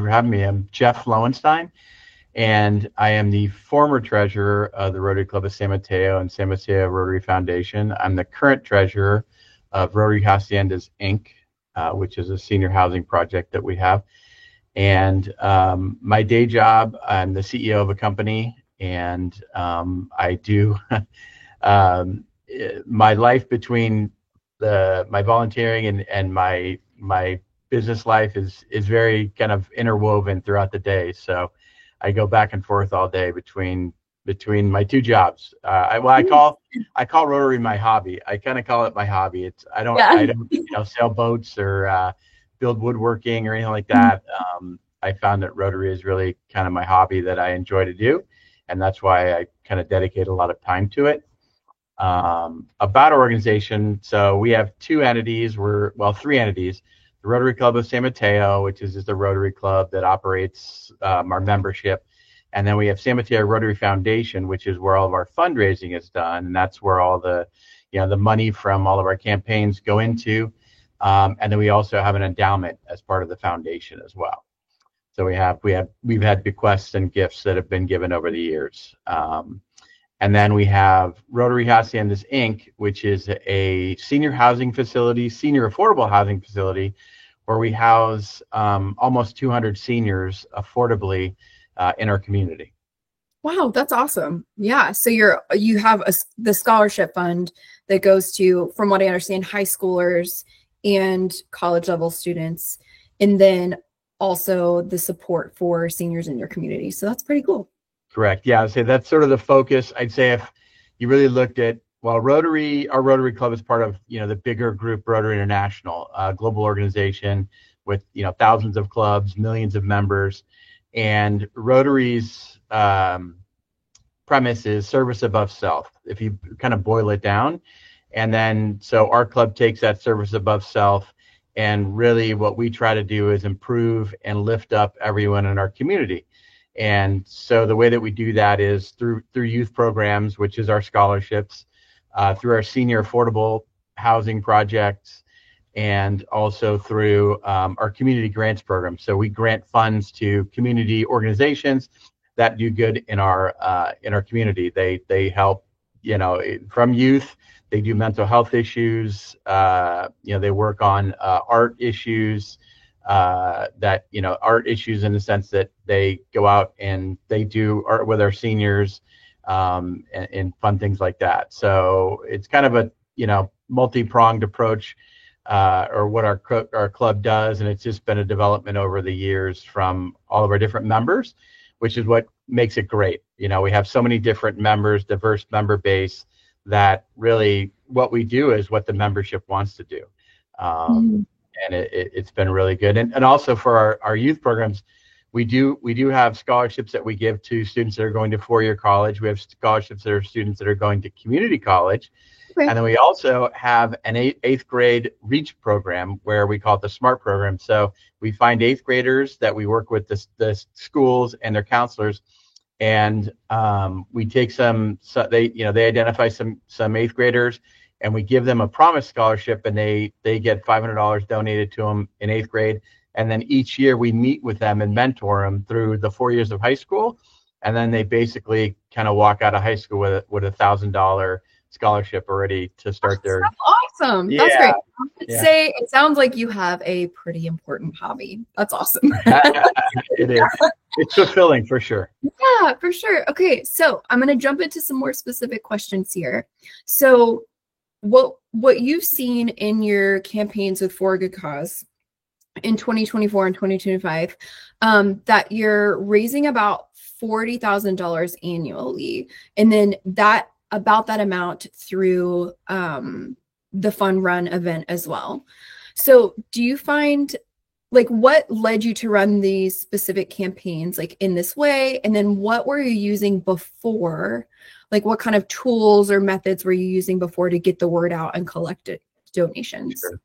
for having me. I'm Jeff Lowenstein, and I am the former treasurer of the Rotary Club of San Mateo and San Mateo Rotary Foundation. I'm the current treasurer of Rotary Haciendas, Inc., which is a senior housing project that we have. And my day job, I'm the CEO of a company, and I do my life between my volunteering and my business life is very kind of interwoven throughout the day. So I go back and forth all day between my two jobs. I call Rotary my hobby. I kind of call it my hobby. I don't sail boats or build woodworking or anything like that. I found that Rotary is really kind of my hobby that I enjoy to do, and that's why I kind of dedicate a lot of time to it. About our organization, so we have three entities. The Rotary Club of San Mateo, which is just a Rotary Club that operates our membership. And then we have San Mateo Rotary Foundation, which is where all of our fundraising is done. And that's where all the money from all of our campaigns go into. And then we also have an endowment as part of the foundation as well. So we've had bequests and gifts that have been given over the years. And then we have Rotary Haciendas, Inc., which is a senior affordable housing facility, where we house almost 200 seniors affordably in our community. Wow, that's awesome. Yeah, so you have the scholarship fund that goes to, from what I understand, high schoolers and college level students, and then also the support for seniors in your community. So that's pretty cool. Correct. Yeah, I'd say that's sort of the focus. I'd say if you really looked at, our Rotary Club is part of, the bigger group, Rotary International, a global organization with, thousands of clubs, millions of members. And Rotary's premise is service above self, if you kind of boil it down. And then, so our club takes that service above self, and really what we try to do is improve and lift up everyone in our community. And so the way that we do that is through youth programs, which is our scholarships, through our senior affordable housing projects, and also through our community grants program. So we grant funds to community organizations that do good in our community. They help, from youth. They do mental health issues. They work on art issues. Art issues in the sense that they go out and they do art with our seniors, and fun things like that. So it's kind of a multi-pronged approach, or what our club does, and it's just been a development over the years from all of our different members, which is what makes it great. We have so many different members, diverse member base, that really what we do is what the membership wants to do. And it's been really good. And also for our youth programs, we do have scholarships that we give to students that are going to four-year college. We have scholarships that are students that are going to community college. Okay. And then we also have an eighth grade REACH program, where we call it the SMART program. So we find eighth graders that we work with the schools and their counselors, and we take they identify some eighth graders, and we give them a promise scholarship, and they get $500 donated to them in eighth grade. And then each year we meet with them and mentor them through the 4 years of high school. And then they basically kind of walk out of high school with $1,000 scholarship already to start their. That's awesome. Yeah. That's great. I would say it sounds like you have a pretty important hobby. That's awesome. It is. It's fulfilling for sure. Yeah, for sure. Okay, so I'm going to jump into some more specific questions here. So what you've seen in your campaigns with For a Good Cause in 2024 and 2025, that you're raising about $40,000 annually, and then about that amount through the Fun Run event as well. So do you find, what led you to run these specific campaigns in this way? And then what were you using before? What kind of tools or methods were you using before to get the word out and collect donations? Sure.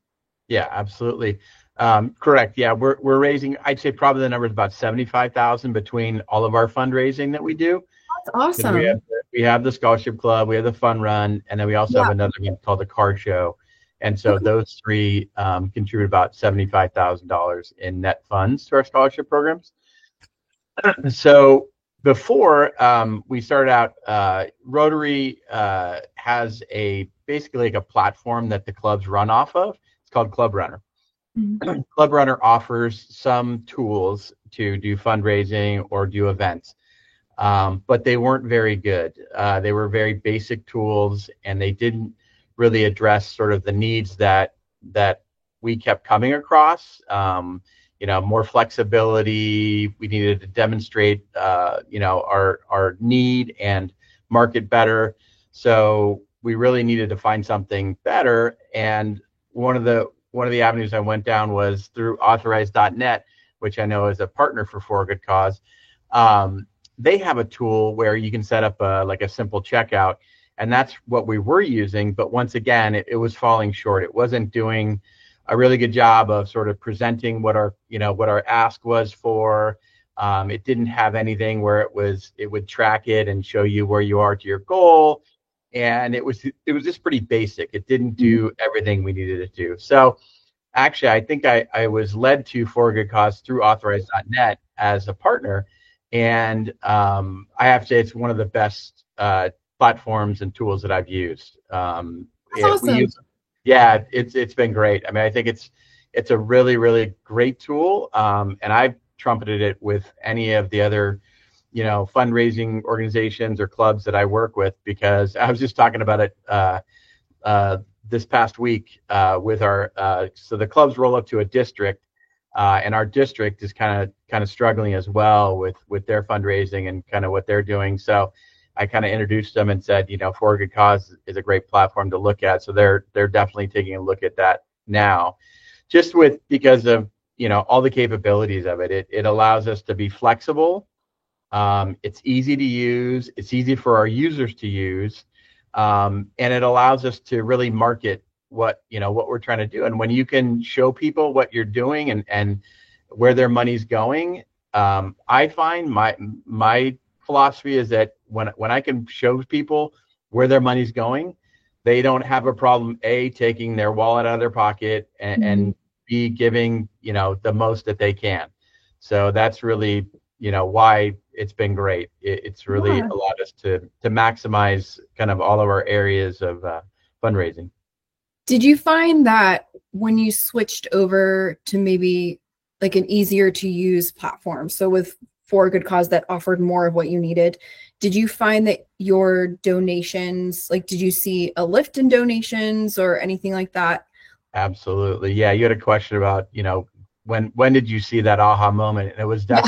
Yeah, absolutely. Correct. Yeah, we're raising, I'd say probably the number is about 75,000 between all of our fundraising that we do. That's awesome. We have the scholarship club, we have the Fun Run, and then we also have another one called the Card Show. And so Okay. those three contribute about $75,000 in net funds to our scholarship programs. So before we started out, Rotary has basically like a platform that the clubs run off of. It's called Club Runner. Mhm. Club Runner offers some tools to do fundraising or do events, but they weren't very good. They were very basic tools, and they didn't really address sort of the needs that we kept coming across. More flexibility. We needed to demonstrate, our need and market better. So we really needed to find something better. And one of the avenues I went down was through Authorize.net, which I know is a partner for a good cause. They have a tool where you can set up like a simple checkout, and that's what we were using. But once again, it was falling short. It wasn't doing a really good job of sort of presenting what our ask was for. It didn't have anything where it would track it and show you where you are to your goal, and it was just pretty basic. It didn't do everything we needed it to do. So actually, I think I was led to For a Good Cause through Authorize.net as a partner, and I have to say it's one of the best platforms and tools that I've used. That's awesome. Yeah, it's been great. I mean, I think it's a really, really great tool, and I've trumpeted it with any of the other, fundraising organizations or clubs that I work with, because I was just talking about it this past week with so the clubs roll up to a district, and our district is kind of struggling as well with their fundraising and kind of what they're doing. So I kind of introduced them and said, For a Good Cause is a great platform to look at. So they're definitely taking a look at that now, just because of all the capabilities of it. It allows us to be flexible. It's easy to use. It's easy for our users to use, and it allows us to really market what we're trying to do. And when you can show people what you're doing and where their money's going, I find my philosophy is that when I can show people where their money's going, they don't have a problem taking their wallet out of their pocket and B, giving the most that they can. So that's really why it's been great. It's really Yeah. allowed us to maximize kind of all of our areas of fundraising. Did you find that when you switched over to maybe like an easier to use platform, so with For a Good Cause that offered more of what you needed, did you find that your donations, like, did you see a lift in donations or anything like that? Absolutely. Yeah, you had a question about, when did you see that aha moment? And it was Yeah.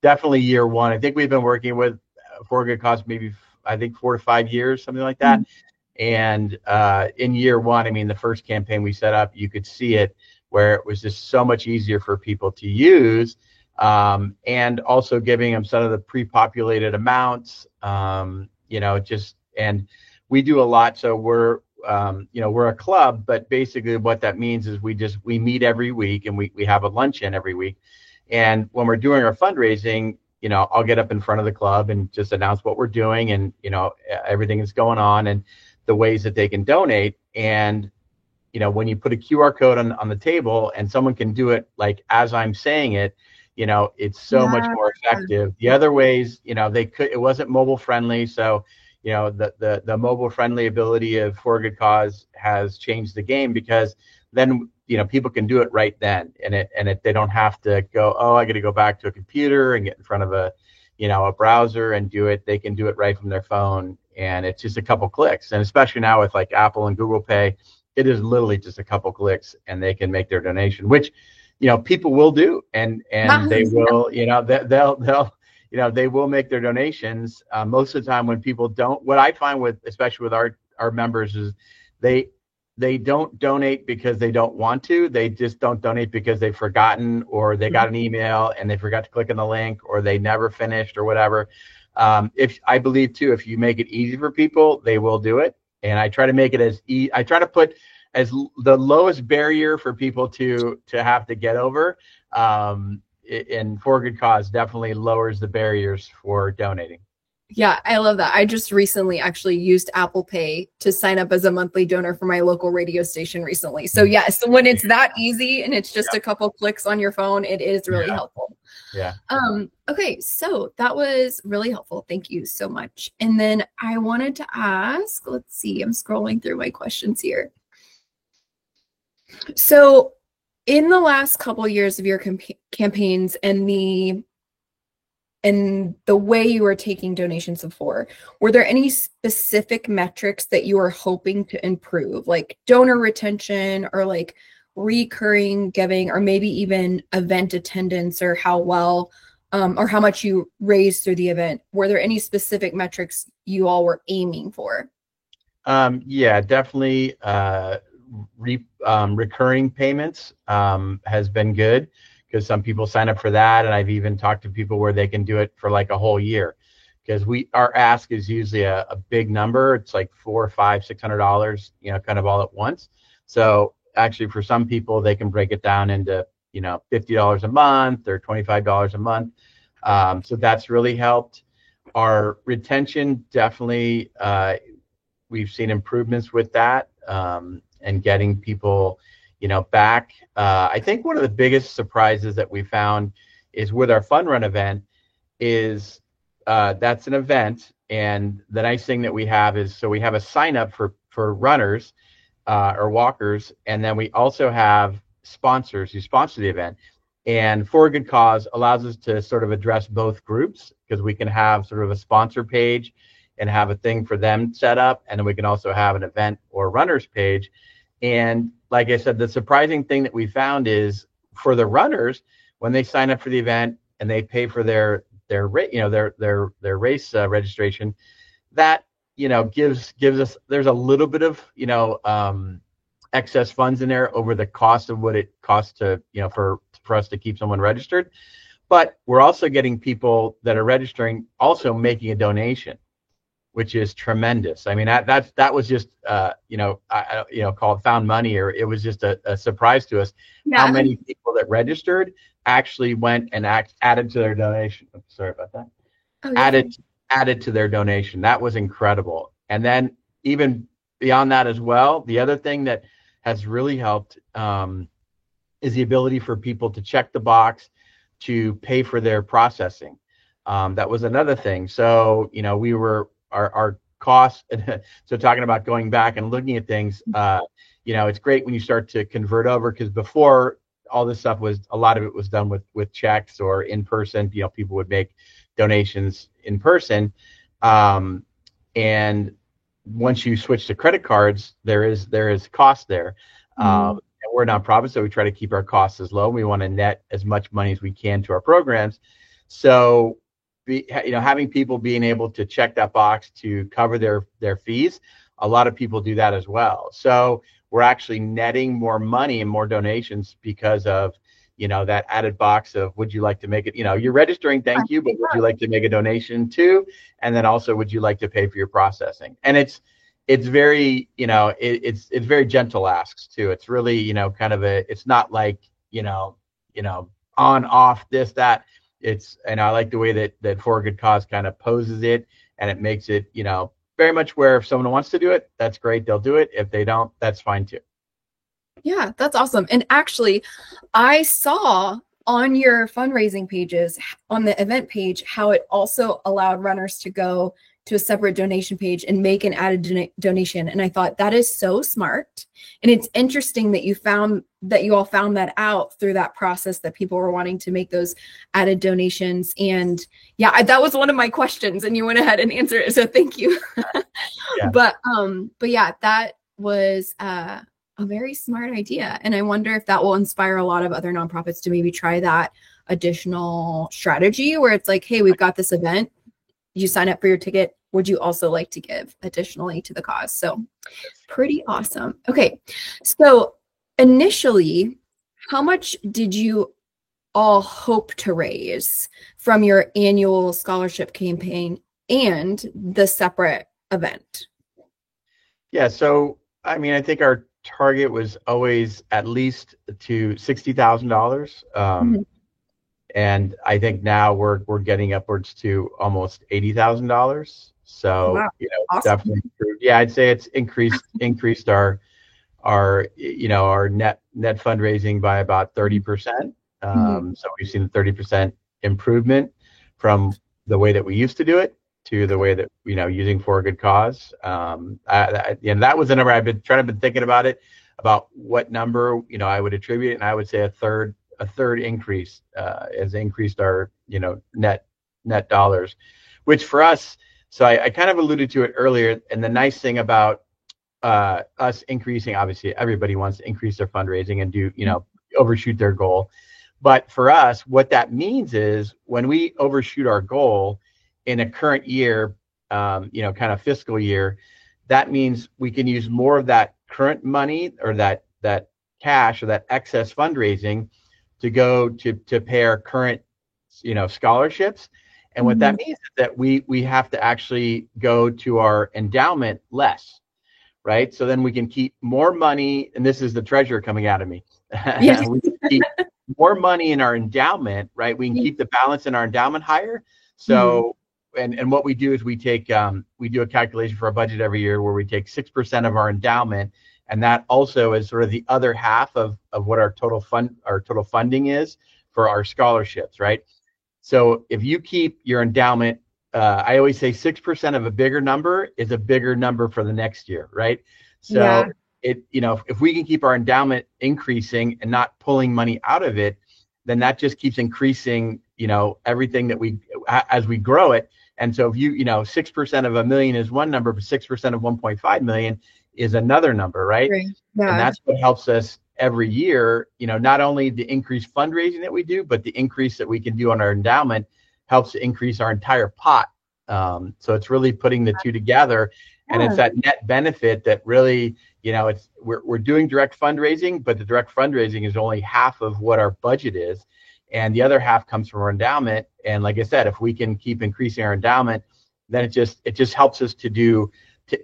definitely year one. I think we've been working with For a Good Cause maybe I think 4 to 5 years, something like that. And in year one, I mean, the first campaign we set up, you could see it where it was just so much easier for people to use, and also giving them some of the pre-populated amounts, and we do a lot. So we're a club, but basically what that means is we meet every week, and we have a luncheon every week. And when we're doing our fundraising, I'll get up in front of the club and just announce what we're doing, and everything is going on and the ways that they can donate. And when you put a QR code on the table and someone can do it like as I'm saying it, it's so much Yeah. more effective. The other ways, it wasn't mobile friendly. So the mobile friendly ability of For a Good Cause has changed the game, because then people can do it right then, and they don't have to go, oh, I got to go back to a computer and get in front of a browser and do it. They can do it right from their phone, and it's just a couple clicks. And especially now with like Apple and Google Pay, it is literally just a couple clicks and they can make their donation, which people will do, and they will, they will make their donations. Most of the time when people don't, what I find especially with our members, is they don't donate because they don't want to. They just don't donate because they've forgotten, or they got an email and they forgot to click on the link, or they never finished, or whatever. If I believe too, if you make it easy for people, they will do it. And I try to make it I try to put as the lowest barrier for people to have to get over. And For a Good Cause definitely lowers the barriers for donating. Yeah, I love that. I just recently actually used Apple Pay to sign up as a monthly donor for my local radio station recently. So yes, when it's that easy and it's just a couple clicks on your phone, it is really helpful. Yeah. Okay, so that was really helpful. Thank you so much. And then I wanted to ask, let's see, I'm scrolling through my questions here. So in the last couple of years of your campaigns and the way you were taking donations before, were there any specific metrics that you were hoping to improve, like donor retention or like recurring giving, or maybe even event attendance, or how well or how much you raised through the event? Were there any specific metrics you all were aiming for? Yeah, definitely. Recurring payments has been good, because some people sign up for that, and I've even talked to people where they can do it for like a whole year, because our ask is usually a big number. It's like $400, $500, $600, kind of all at once. So actually, for some people, they can break it down into $50 a month or $25 a month. So that's really helped. Our retention, definitely, we've seen improvements with that, and getting people back. I think one of the biggest surprises that we found is with our fun run event is that's an event. And the nice thing that we have is, so we have a sign up for runners or walkers. And then we also have sponsors who sponsor the event. And For a Good Cause allows us to sort of address both groups, because we can have sort of a sponsor page and have a thing for them set up. And then we can also have an event or runners page. And like I said, the surprising thing that we found is, for the runners, when they sign up for the event and they pay for their race registration, that gives us, there's a little bit of excess funds in there over the cost of what it costs to for us to keep someone registered. But we're also getting people that are registering also making a donation, which is tremendous. I mean, that was just called found money, or it was just a surprise to us. Yeah. How many people that registered actually went and added to their donation. Sorry about that. Oh, yeah. Added to their donation. That was incredible. And then even beyond that as well, the other thing that has really helped is the ability for people to check the box to pay for their processing. That was another thing. So we were our costs. So talking about going back and looking at things, it's great when you start to convert over, because before, all this stuff was, a lot of it was done with checks or in person. People would make donations in person, and once you switch to credit cards, there is cost there. And we're a nonprofit, so we try to keep our costs as low. We want to net as much money as we can to our programs. So having people being able to check that box to cover their fees, a lot of people do that as well. So we're actually netting more money and more donations because of that added box of, would you like to make it, you're registering, thank you, but would you like to make a donation too? And then also, would you like to pay for your processing? And it's very, it's very gentle asks too. It's really, kind of it's not like, on, off, this, that. And I like the way that For a Good Cause kind of poses it, and it makes it, very much where if someone wants to do it, that's great, they'll do it. If they don't, that's fine too. Yeah, that's awesome. And actually, I saw on your fundraising pages, on the event page, how it also allowed runners to go to a separate donation page and make an added donation. And I thought, that is so smart. And it's interesting that you all found that out through that process, that people were wanting to make those added donations. And yeah, that was one of my questions, and you went ahead and answered it. So thank you. Yeah. But yeah, that was a very smart idea. And I wonder if that will inspire a lot of other nonprofits to maybe try that additional strategy, where it's like, hey, we've got this event. You sign up for your ticket. Would you also like to give additionally to the cause? So pretty awesome. Okay. So initially, how much did you all hope to raise from your annual scholarship campaign and the separate event? Yeah. So, I mean, I think our target was always at least to $60,000. And I think now we're getting upwards to almost $80,000. So, Wow. it's Awesome. definitely improved. Yeah, I'd say it's increased our net fundraising by about 30%. So we've seen a 30% improvement from the way that we used to do it to the way that, using For a Good Cause. That was the number I've been thinking about it, about what number, I would attribute, and I would say a third increase has increased our, net dollars, which for us, so I kind of alluded to it earlier. And the nice thing about us increasing, obviously everybody wants to increase their fundraising and do, overshoot their goal. But for us, what that means is when we overshoot our goal in a current year, kind of fiscal year, that means we can use more of that current money or that cash or that excess fundraising to go to pay our current, scholarships. And what that means is that we have to actually go to our endowment less, right? So then we can keep more money, and this is the treasurer coming out of me. Yes. We can keep more money in our endowment, right? We can keep the balance in our endowment higher. So, and what we do is we do a calculation for our budget every year where we take 6% of our endowment, and that also is sort of the other half of what our total funding is for our scholarships, right? So if you keep your endowment, I always say 6% of a bigger number is a bigger number for the next year, right? So if we can keep our endowment increasing and not pulling money out of it, then that just keeps increasing, everything that as we grow it. And so if 6% of $1 million is one number, but 6% of 1.5 million is another number, right? Yeah. And that's what helps us every year, not only the increased fundraising that we do, but the increase that we can do on our endowment helps to increase our entire pot. So it's really putting the two together, and it's that net benefit that really, we're doing direct fundraising, but the direct fundraising is only half of what our budget is, and the other half comes from our endowment. And like I said, if we can keep increasing our endowment, then it just helps us to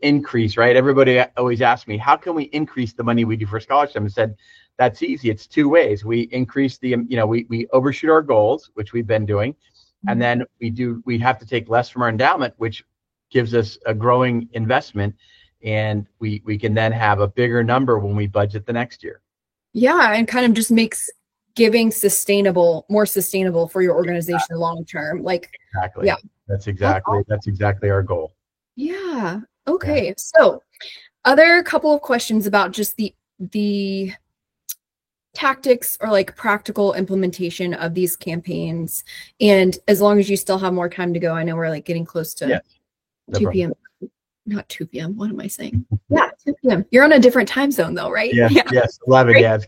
increase, right? Everybody always asks me, how can we increase the money we do for scholarships? I said, that's easy. It's two ways. We increase we overshoot our goals, which we've been doing. And then we have to take less from our endowment, which gives us a growing investment. And we can then have a bigger number when we budget the next year. Yeah. And kind of just makes giving more sustainable for your organization long term. Exactly. Yeah. That's exactly our goal. Yeah. Okay. Yeah. So other couple of questions about just the tactics or practical implementation of these campaigns. And as long as you still have more time to go, I know we're getting close to 2 p.m. Not 2 p.m. What am I saying? Yeah, 2 p.m. You're on a different time zone though, right? Yes, yes, 11. Right? Yeah, it's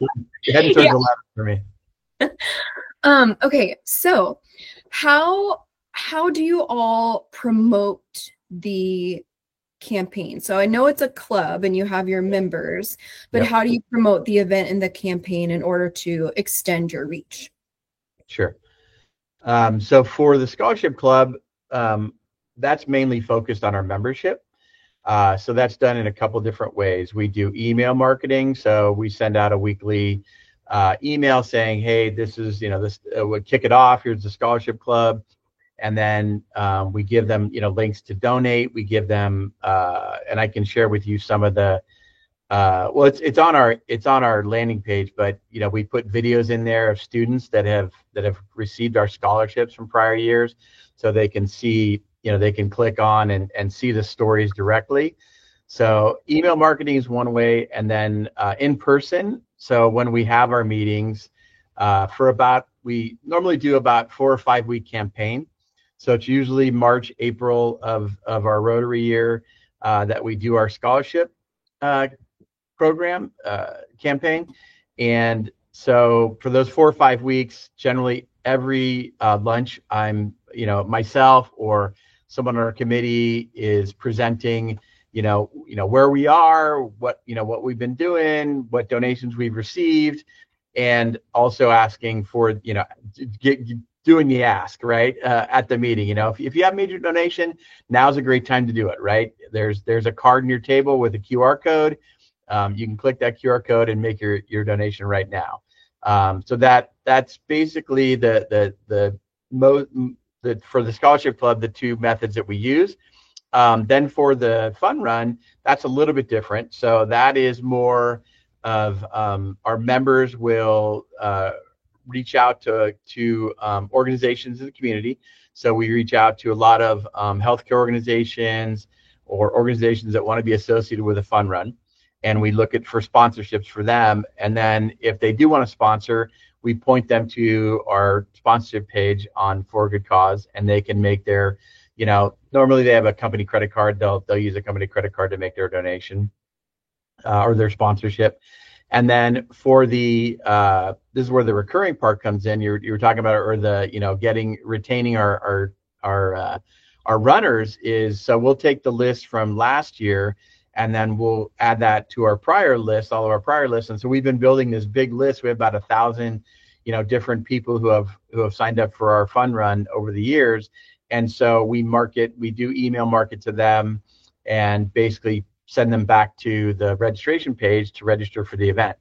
heading towards 11 for me. Okay, so how do you all promote the campaign? So I know it's a club and you have your members, but how do you promote the event and the campaign in order to extend your reach? Sure. So for the Scholarship Club, that's mainly focused on our membership. So that's done in a couple different ways. We do email marketing. So we send out a weekly email saying, hey, this is, this would kick it off. Here's the Scholarship Club. And then we give them, links to donate. We give them, and I can share with you some of the, it's on our landing page, but we put videos in there of students that have received our scholarships from prior years, so they can see, they can click on and see the stories directly. So email marketing is one way, and then in person. So when we have our meetings, we normally do about 4 or 5 week campaign. So it's usually March, April of our Rotary year that we do our scholarship program campaign. And so for those 4 or 5 weeks, generally every lunch, I'm, myself or someone on our committee is presenting, where we are, what we've been doing, what donations we've received, and also asking for, doing the ask, right, at the meeting. If you have major donation, now's a great time to do it, right? There's a card in your table with a QR code. You can click that QR code and make your donation right now. So that's basically for the scholarship club, the two methods that we use. Then for the fun run, that's a little bit different. So that is more of our members will reach out to organizations in the community. So we reach out to a lot of healthcare organizations or organizations that want to be associated with a fun run, and we look for sponsorships for them. And then if they do want to sponsor, we point them to our sponsorship page on For a Good Cause, and they can make their, normally they have a company credit card. They'll use a company credit card to make their donation or their sponsorship. And then for the this is where the recurring part comes in. You were talking about, or the retaining our runners is, so we'll take the list from last year and then we'll add that to our prior list, all of our prior lists. And so we've been building this big list. We have about 1,000 different people who have signed up for our fun run over the years. And so we do email market to them and basically send them back to the registration page to register for the event.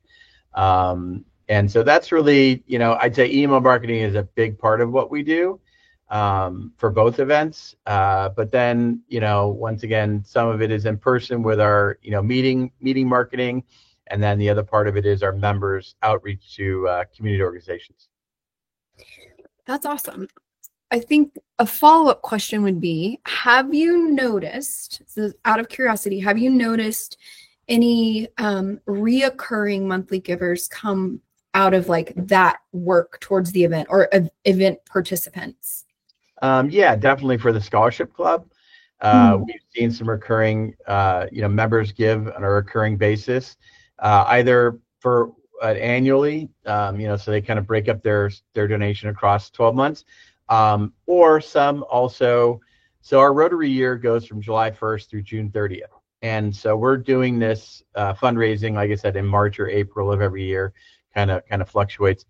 And so that's really, I'd say email marketing is a big part of what we do for both events. But then, once again, some of it is in person with our, meeting marketing. And then the other part of it is our members outreach to community organizations. That's awesome. I think a follow-up question would be, have you noticed, so out of curiosity, have you noticed any reoccurring monthly givers come out of like that work towards the event, or event participants? Yeah, definitely for the scholarship club. We've seen some recurring, members give on a recurring basis, either for annually, so they kind of break up their donation across 12 months. Or some also, so our Rotary year goes from July 1st through June 30th. And so we're doing this fundraising, like I said, in March or April of every year, kind of fluctuates.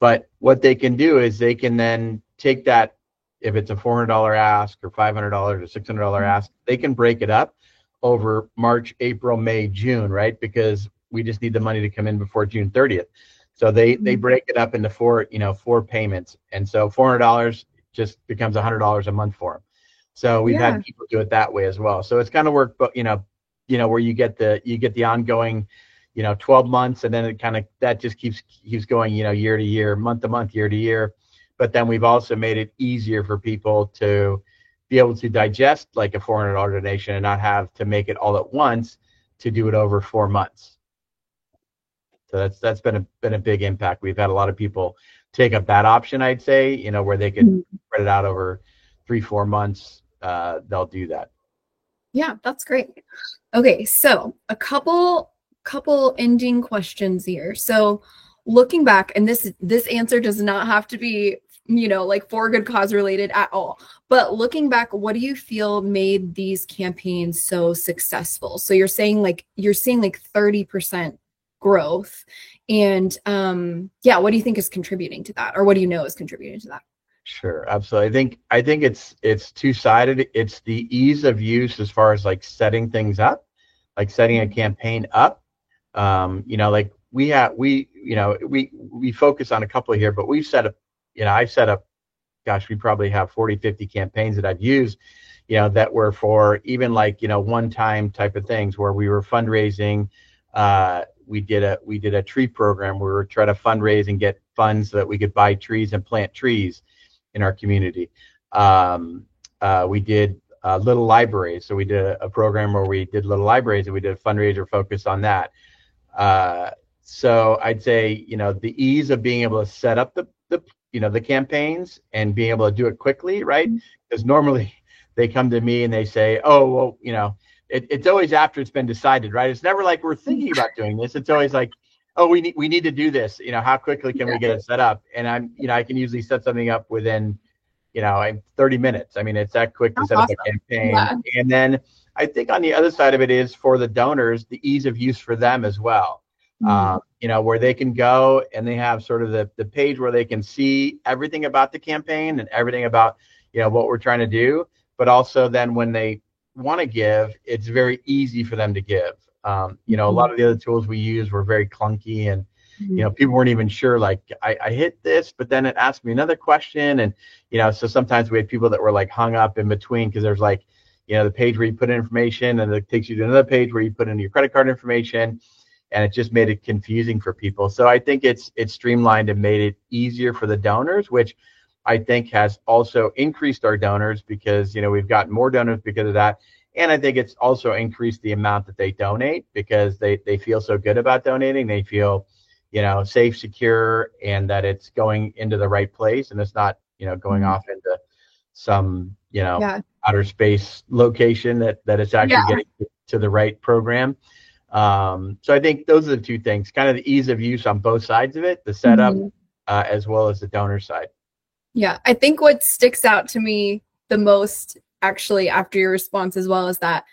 But what they can do is they can then take that, if it's a $400 ask or $500 or $600 ask, they can break it up over March, April, May, June, right? Because we just need the money to come in before June 30th. So they break it up into four payments. And so $400 just becomes $100 a month for them. So we've had people do it that way as well. So it's kind of worked, but where you get the ongoing, 12 months, and then it kind of, that just keeps going, year to year, month to month, year to year. But then we've also made it easier for people to be able to digest like a $400 donation and not have to make it all at once, to do it over 4 months. So that's been a big impact. We've had a lot of people take up that option, I'd say, where they could spread it out over 3-4 months. They'll do that. Yeah, that's great. Okay, so a couple ending questions here. So looking back, and this answer does not have to be, like For a Good Cause related at all. But looking back, what do you feel made these campaigns so successful? So you're saying like 30% growth, and what do you think is contributing to that, or what do you know is contributing to that? Sure, absolutely. I think it's two-sided. It's the ease of use as far as like setting things up, like setting a campaign up. Like we focus on a couple here, but we've set up, I've set up, gosh, we probably have 40-50 campaigns that I've used, that were for even like, one-time type of things where we were fundraising. We did a tree program where we were trying to fundraise and get funds so that we could buy trees and plant trees in our community. We did little libraries. So we did a program where we did little libraries, and we did a fundraiser focused on that. So I'd say, the ease of being able to set up the campaigns and being able to do it quickly, right? Because normally they come to me and they say, oh, well, it's always after it's been decided, right? It's never like we're thinking about doing this. It's always like, oh, we need to do this. How quickly can we get it set up? And I can usually set something up within, 30 minutes. I mean, it's that quick to set up a campaign. Yeah. And then I think on the other side of it is for the donors, the ease of use for them as well. Where they can go and they have sort of the page where they can see everything about the campaign and everything about, what we're trying to do. But also then when they want to give, it's very easy for them to give. A lot of the other tools we use were very clunky, and people weren't even sure, like I hit this, but then it asked me another question. And, so sometimes we had people that were like hung up in between, because there's like, the page where you put in information and it takes you to another page where you put in your credit card information. And it just made it confusing for people. So I think it's streamlined and made it easier for the donors, which I think has also increased our donors, because, we've gotten more donors because of that. And I think it's also increased the amount that they donate, because they feel so good about donating. They feel, safe, secure, and that it's going into the right place, and it's not, going off into some, outer space location, that it's actually getting to the right program. So I think those are the two things, kind of the ease of use on both sides of it, the setup, as well as the donor side. Yeah, I think what sticks out to me the most, actually, after your response as well, is that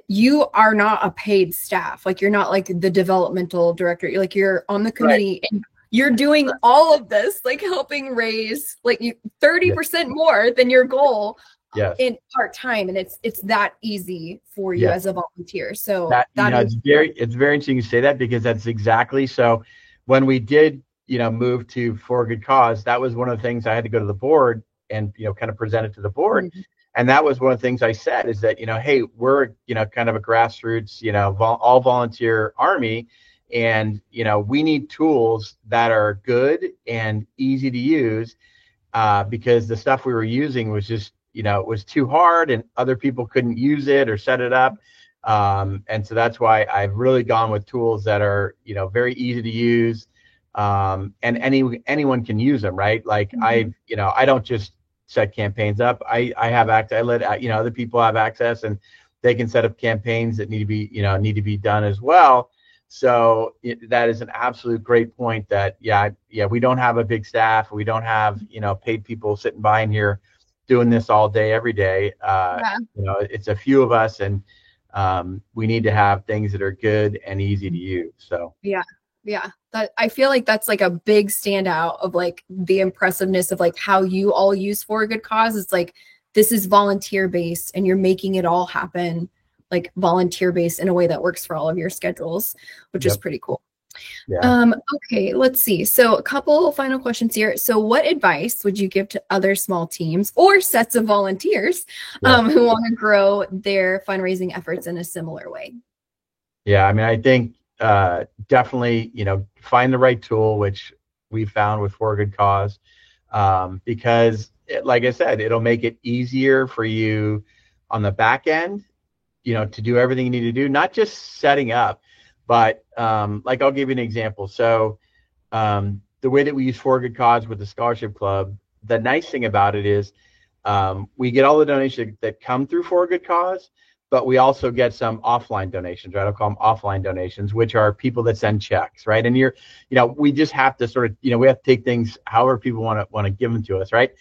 you are not a paid staff. Like, you're not like the developmental director. You're on the committee, and you're doing all of this, like helping raise like 30% more than your goal. In part-time, and it's that easy for you as a volunteer. So it's very interesting you say that, because that's exactly. So when we did move to For a Good Cause, that was one of the things I had to go to the board and kind of present it to the board. And that was one of the things I said, is that hey, we're kind of a grassroots all volunteer army, and we need tools that are good and easy to use, because the stuff we were using was just it was too hard, and other people couldn't use it or set it up. And so that's why I've really gone with tools that are, very easy to use. And anyone can use them, right? Like I don't just set campaigns up. I have access. I let, other people have access, and they can set up campaigns that need to be done as well. So that is an absolute great point, that, we don't have a big staff. We don't have, paid people sitting behind here doing this all day, every day. It's a few of us, and we need to have things that are good and easy to use. So that, I feel like that's like a big standout of like the impressiveness of like how you all use For a Good Cause. It's like, this is volunteer based, and you're making it all happen like volunteer based in a way that works for all of your schedules, which is pretty cool. Okay, let's see. So a couple final questions here. So what advice would you give to other small teams or sets of volunteers who want to grow their fundraising efforts in a similar way? I mean, I think definitely, find the right tool, which we found with For a Good Cause, because like I said, it'll make it easier for you on the back end, to do everything you need to do, not just setting up. But like, I'll give you an example. So the way that we use For a Good Cause with the Scholarship Club, the nice thing about it is we get all the donations that come through For a Good Cause, but we also get some offline donations, right? I'll call them offline donations, which are people that send checks, right? And we just have to sort of, we have to take things however people want to give them to us, right?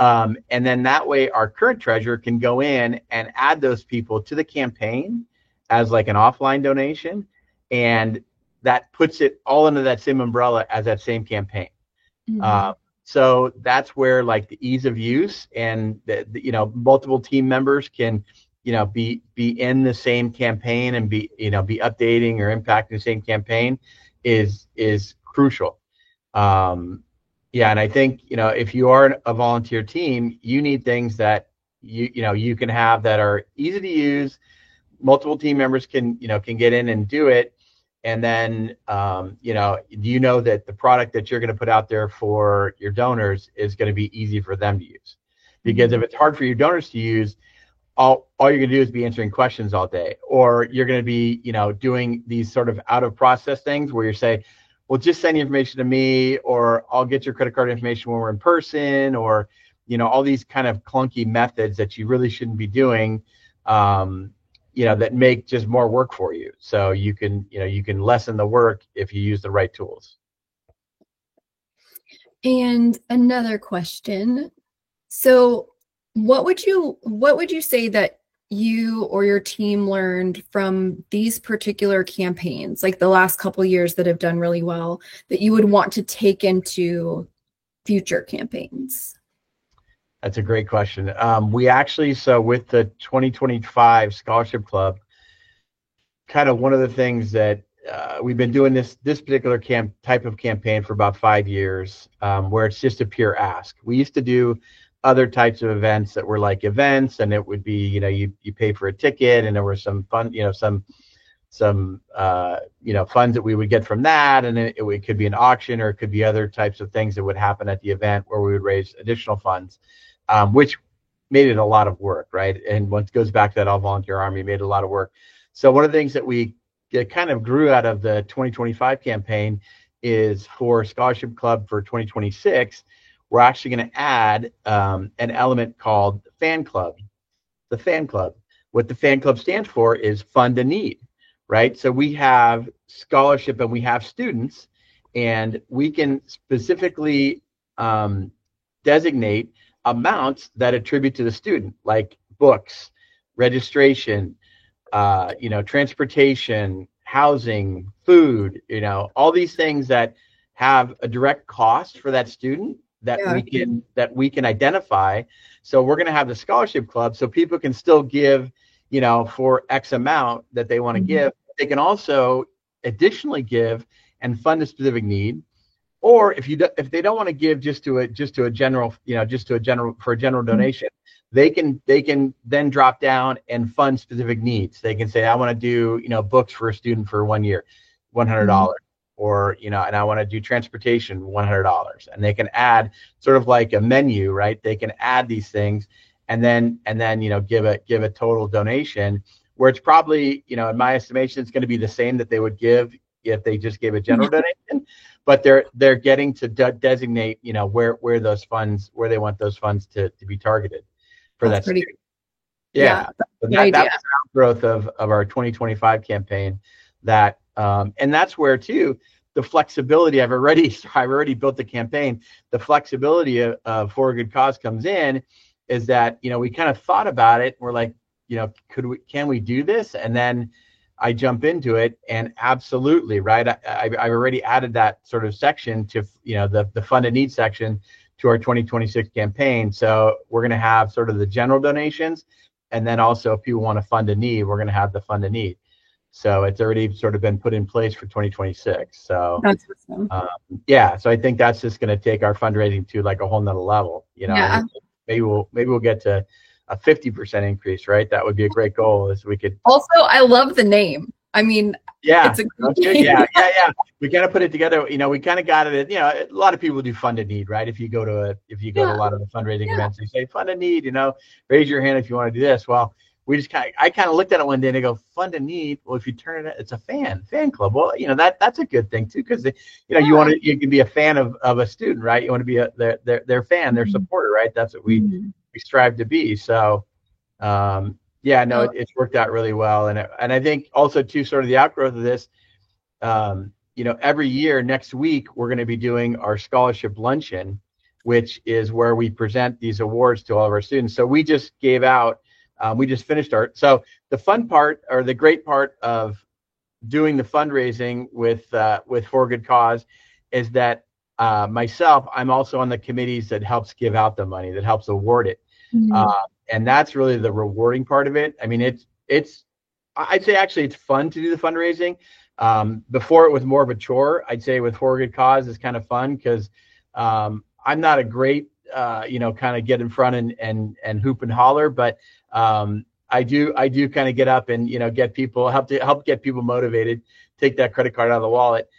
And then that way our current treasurer can go in and add those people to the campaign as like an offline donation. And that puts it all under that same umbrella as that same campaign. So that's where like the ease of use and the multiple team members can be in the same campaign and be updating or impacting the same campaign is crucial. And I think if you are a volunteer team, you need things that you can have that are easy to use. Multiple team members can get in and do it. And then, that the product that you're going to put out there for your donors is going to be easy for them to use. Because if it's hard for your donors to use, all you're going to do is be answering questions all day, or you're going to be, doing these sort of out of process things where you say, well, just send the information to me, or I'll get your credit card information when we're in person, or, all these kind of clunky methods that you really shouldn't be doing. That make just more work for you. So you can lessen the work if you use the right tools. And another question. So what would you say that you or your team learned from these particular campaigns, like the last couple of years that have done really well, that you would want to take into future campaigns? That's a great question. We actually, so with the 2025 Scholarship Club, kind of one of the things that we've been doing this particular type of campaign for about 5 years, where it's just a pure ask. We used to do other types of events that were like events, and it would be, you pay for a ticket, and there were some fun, some funds that we would get from that, and it could be an auction, or it could be other types of things that would happen at the event where we would raise additional funds, which made it a lot of work, right? And once it goes back to that all volunteer army, made it a lot of work. So one of the things that we kind of grew out of the 2025 campaign is for Scholarship Club for 2026, we're actually going to add an element called Fan Club. The Fan Club. What the Fan Club stands for is Fund a Need, right? So we have scholarship and we have students, and we can specifically designate amounts that attribute to the student, like books, registration, transportation, housing, food, all these things that have a direct cost for that student that we can identify. So we're going to have the Scholarship Club, so people can still give, for X amount that they want to give. They can also additionally give and fund a specific need. Or if they don't want to give just to a general donation, they can then drop down and fund specific needs. They can say, I want to do, books for a student for 1 year, $100, or, and I want to do transportation, $100. And they can add sort of like a menu, right? They can add these things and then, give a total donation, where it's probably, in my estimation, it's going to be the same that they would give if they just gave a general donation, but they're getting to designate, where those funds, where they want those funds to be targeted for that. Yeah. So that was the growth of our 2025 campaign. That and that's where too the flexibility. I've already built the campaign. The flexibility of For a Good Cause comes in, is that we kind of thought about it. We're like, can we do this? And then I jump into it, and absolutely, right. I've already added that sort of section to the Fund a Need section to our 2026 campaign. So we're going to have sort of the general donations, and then also if people want to fund a need, we're going to have the Fund a Need. So it's already sort of been put in place for 2026. So that's awesome. So I think that's just going to take our fundraising to like a whole nother level. Maybe we'll get to a 50% increase, right? That would be a great goal. As we could. Also, I love the name. I mean, it's a good name. Yeah. We kind of put it together. We kind of got it. A lot of people do Fund a Need, right? If you go to a lot of the fundraising events, they say Fund a Need. Raise your hand if you want to do this. Well, I kind of looked at it one day and I go, Fund a Need. Well, if you turn it, it's a fan club. Well, that's a good thing too, because you can be a fan of a student, right? You want to be their fan, their supporter, right? That's what we strive to be. So, it's worked out really well, and I think also too, sort of the outgrowth of this. Every year next week we're going to be doing our scholarship luncheon, which is where we present these awards to all of our students. So we just gave out. We just finished so the fun part, or the great part of doing the fundraising with For a Good Cause, is that myself, I'm also on the committees that helps give out the money, that helps award it. And that's really the rewarding part of it. I mean, I'd say actually it's fun to do the fundraising. Before it was more of a chore. I'd say with For a Good Cause is kind of fun, because I'm not a great, kind of get in front and hoop and holler, but I do kind of get up and, get people, help get people motivated, take that credit card out of the wallet.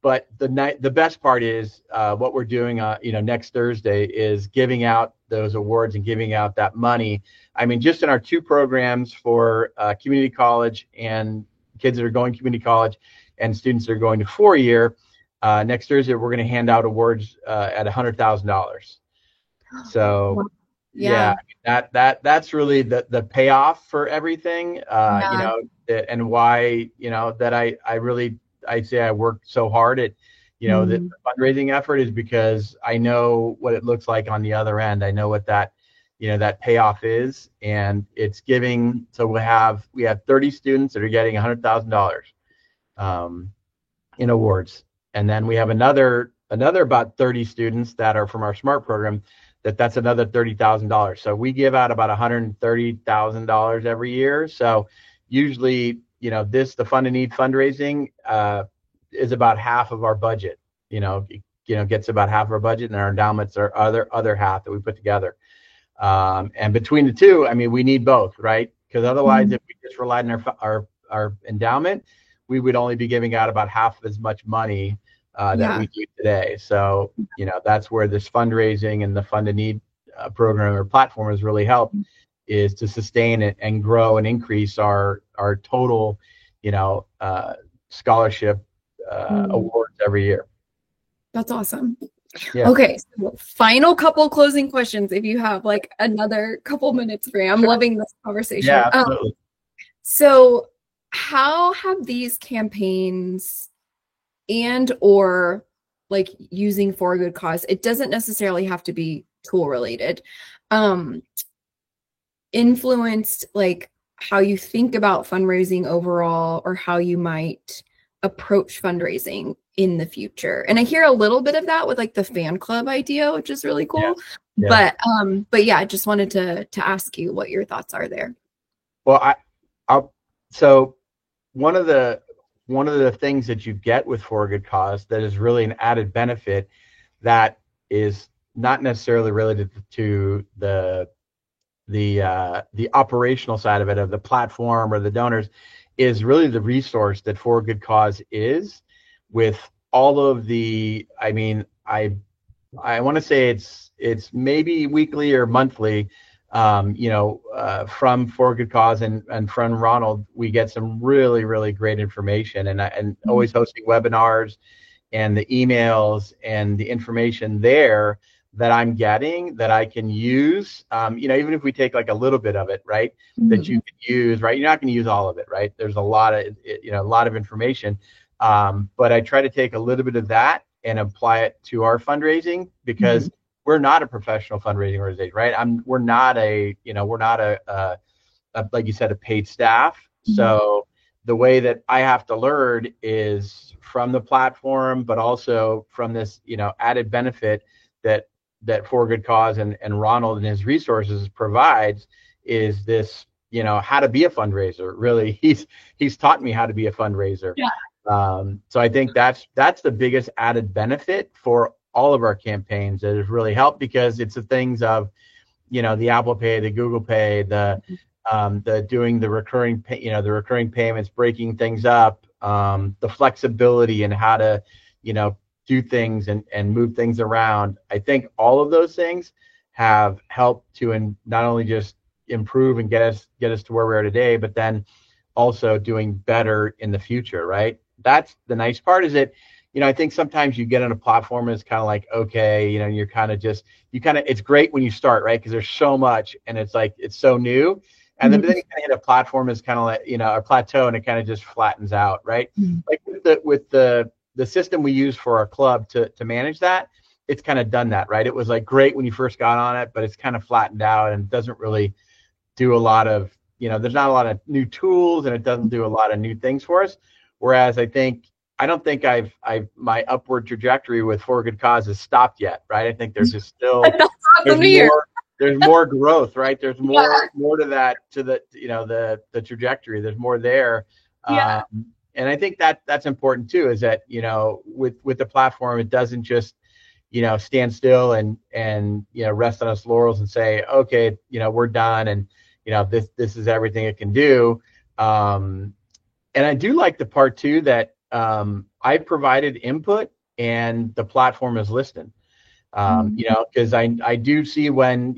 But the best part is what we're doing, next Thursday, is giving out those awards and giving out that money. I mean, just in our two programs for community college and kids that are going to community college and students that are going to 4-year, next Thursday, we're going to hand out awards at $100,000. So that's really the payoff for everything, and why, that I'd say I worked so hard at, the fundraising effort, is because I know what it looks like on the other end. I know what that payoff is, and it's giving. So we have 30 students that are getting $100,000 in awards, and then we have another about 30 students that are from our SMART program. That's another $30,000. So we give out about $130,000 every year. So usually, the Fund and Need fundraising is about half of our budget. Gets about half of our budget, and our endowments are other half that we put together. And between the two, I mean, we need both, right? Because otherwise, if we just relied on our endowment, we would only be giving out about half as much money that we do today. So, that's where this fundraising and the Fund and Need program or platform has really helped, is to sustain it and grow and increase our total, scholarship awards every year. That's awesome. Yeah. Okay, so final couple closing questions. If you have like another couple minutes for me, I'm loving this conversation. Yeah, absolutely. So, how have these campaigns and or like using for a good cause, it doesn't necessarily have to be tool related, influenced like how you think about fundraising overall, or how you might approach fundraising in the future? And I hear a little bit of that with like the fan club idea, which is really cool. Yeah. But yeah, I just wanted to ask you what your thoughts are there. Well, so one of the things that you get with For a Good Cause that is really an added benefit that is not necessarily related to the operational side of it, of the platform or the donors, is really the resource that For a Good Cause is, with all of the, I mean, I want to say it's maybe weekly or monthly, from For a Good Cause and from Ronald, we get some really, really great information, and always hosting webinars, and the emails and the information there that I'm getting that I can use, even if we take like a little bit of it, right, that you can use, right? You're not going to use all of it, right? There's a lot of information. But I try to take a little bit of that and apply it to our fundraising, because we're not a professional fundraising organization, right? We're not a like you said, a paid staff. So the way that I have to learn is from the platform, but also from this, added benefit that For a Good Cause and Ronald and his resources provides, is this, how to be a fundraiser. Really, he's taught me how to be a fundraiser. Yeah. So I think that's the biggest added benefit for all of our campaigns that has really helped, because it's the things of, the Apple Pay, the Google Pay, the doing the recurring payments, breaking things up, the flexibility and how to, do things and move things around. I think all of those things have helped to not only just improve and get us to where we are today, but then also doing better in the future, right? That's the nice part, is that, I think sometimes you get on a platform and it's kind of like, okay, you're kind of it's great when you start, right? Because there's so much and it's like, it's so new. And then you kind of hit a platform is kind of like, a plateau, and it kind of just flattens out, right? Like with the system we use for our club to manage that, it's kind of done that, right? It was like great when you first got on it, but it's kind of flattened out and doesn't really do a lot of, there's not a lot of new tools, and it doesn't do a lot of new things for us. Whereas I don't think my upward trajectory with For a Good Cause has stopped yet, right? I think there's just still there's more growth, right? There's more to that, to the trajectory. There's more there. Yeah. And I think that's important too, is that, with the platform, it doesn't just, stand still and rest on its laurels and say, okay, we're done, and this is everything it can do. And I do like the part too that I provided input and the platform is listening. Because I do see when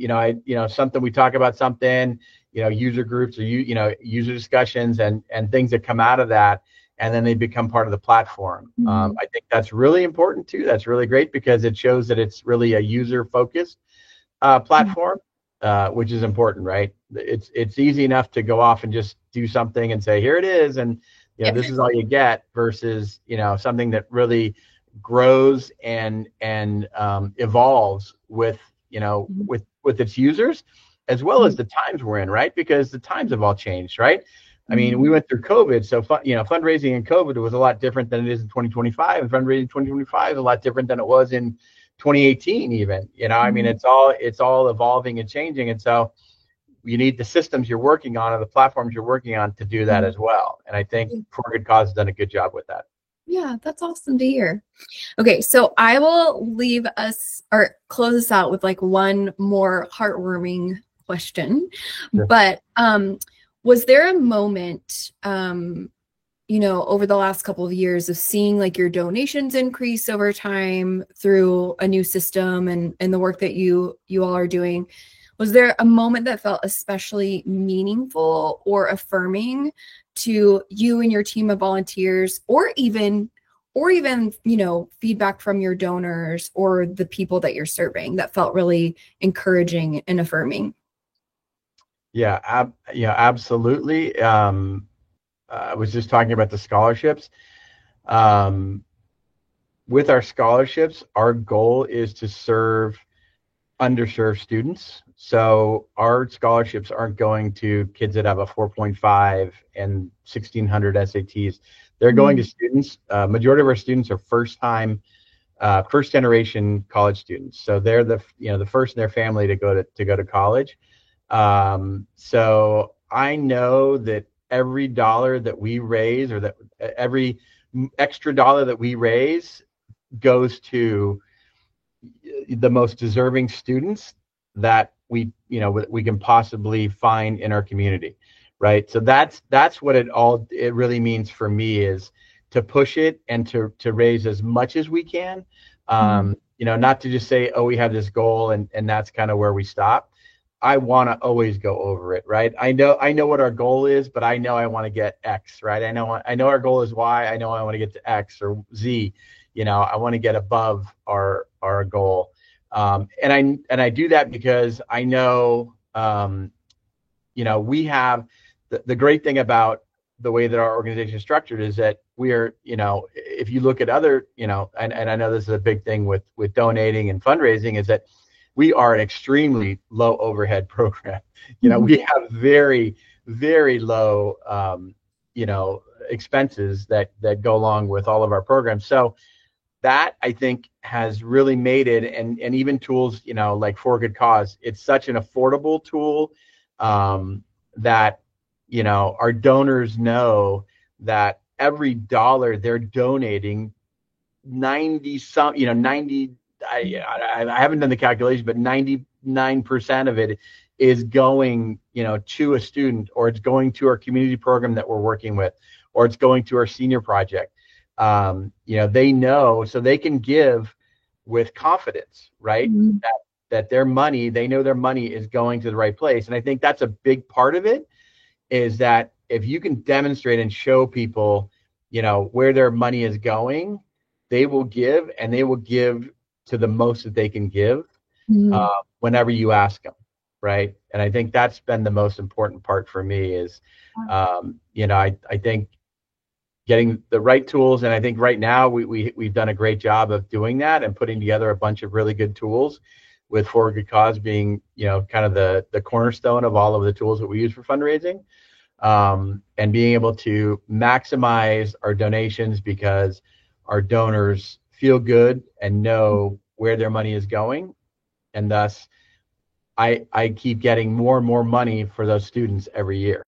something, we talk about something, user groups or user discussions and things that come out of that, and then they become part of the platform. I think that's really important too. That's really great, because it shows that it's really a user focused platform, which is important, right? It's easy enough to go off and just do something and say, here it is, and this is all you get, versus something that really grows and evolves with its users, as well as the times we're in, right? Because the times have all changed, right? I mean, we went through COVID, so fundraising in COVID was a lot different than it is in 2025, and fundraising in 2025 is a lot different than it was in 2018 even. I mean, it's all evolving and changing, and so you need the systems you're working on or the platforms you're working on to do that as well. And I think For Good Cause has done a good job with that. Yeah, that's awesome to hear. Okay, so I will leave us or close us out with like one more heartwarming question. Sure. But was there a moment over the last couple of years of seeing like your donations increase over time through a new system and the work that you all are doing? Was there a moment that felt especially meaningful or affirming to you and your team of volunteers, or even feedback from your donors or the people that you're serving that felt really encouraging and affirming? Yeah, absolutely. I was just talking about the scholarships. With our scholarships, our goal is to serve underserved students. So our scholarships aren't going to kids that have a 4.5 and 1,600 SATs. They're going to students. Majority of our students are first generation college students. So they're the first in their family to go to college. So I know that every dollar that we raise, or that every extra dollar that we raise, goes to the most deserving students that we can possibly find in our community, right? So that's what it really means for me, is to push it and to raise as much as we can. Not to just say, oh, we have this goal and that's kind of where we stop. I want to always go over it, right? I know what our goal is, but I know I want to get X, right? I know our goal is Y. I know I want to get to X or Z. I want to get above our goal. And I do that because I know, we have the great thing about the way that our organization is structured is that we are, if you look at other, and I know this is a big thing with donating and fundraising, is that we are an extremely low overhead program. We have very, very low, expenses that go along with all of our programs. So that, I think, has really made it, and even tools, like For Good Cause, it's such an affordable tool, that, our donors know that every dollar they're donating, 90 some, 90, I haven't done the calculation, but 99% of it is going, to a student, or it's going to our community program that we're working with, or it's going to our senior project. They know, so they can give with confidence, right? That their money, they know their money is going to the right place. And I think that's a big part of it, is that if you can demonstrate and show people, where their money is going, they will give, and they will give to the most that they can give, whenever you ask them, right? And I think that's been the most important part for me is, I think getting the right tools. And I think right now we've done a great job of doing that and putting together a bunch of really good tools, with For Good Cause being, kind of the cornerstone of all of the tools that we use for fundraising, and being able to maximize our donations because our donors feel good and know where their money is going. And thus I keep getting more and more money for those students every year.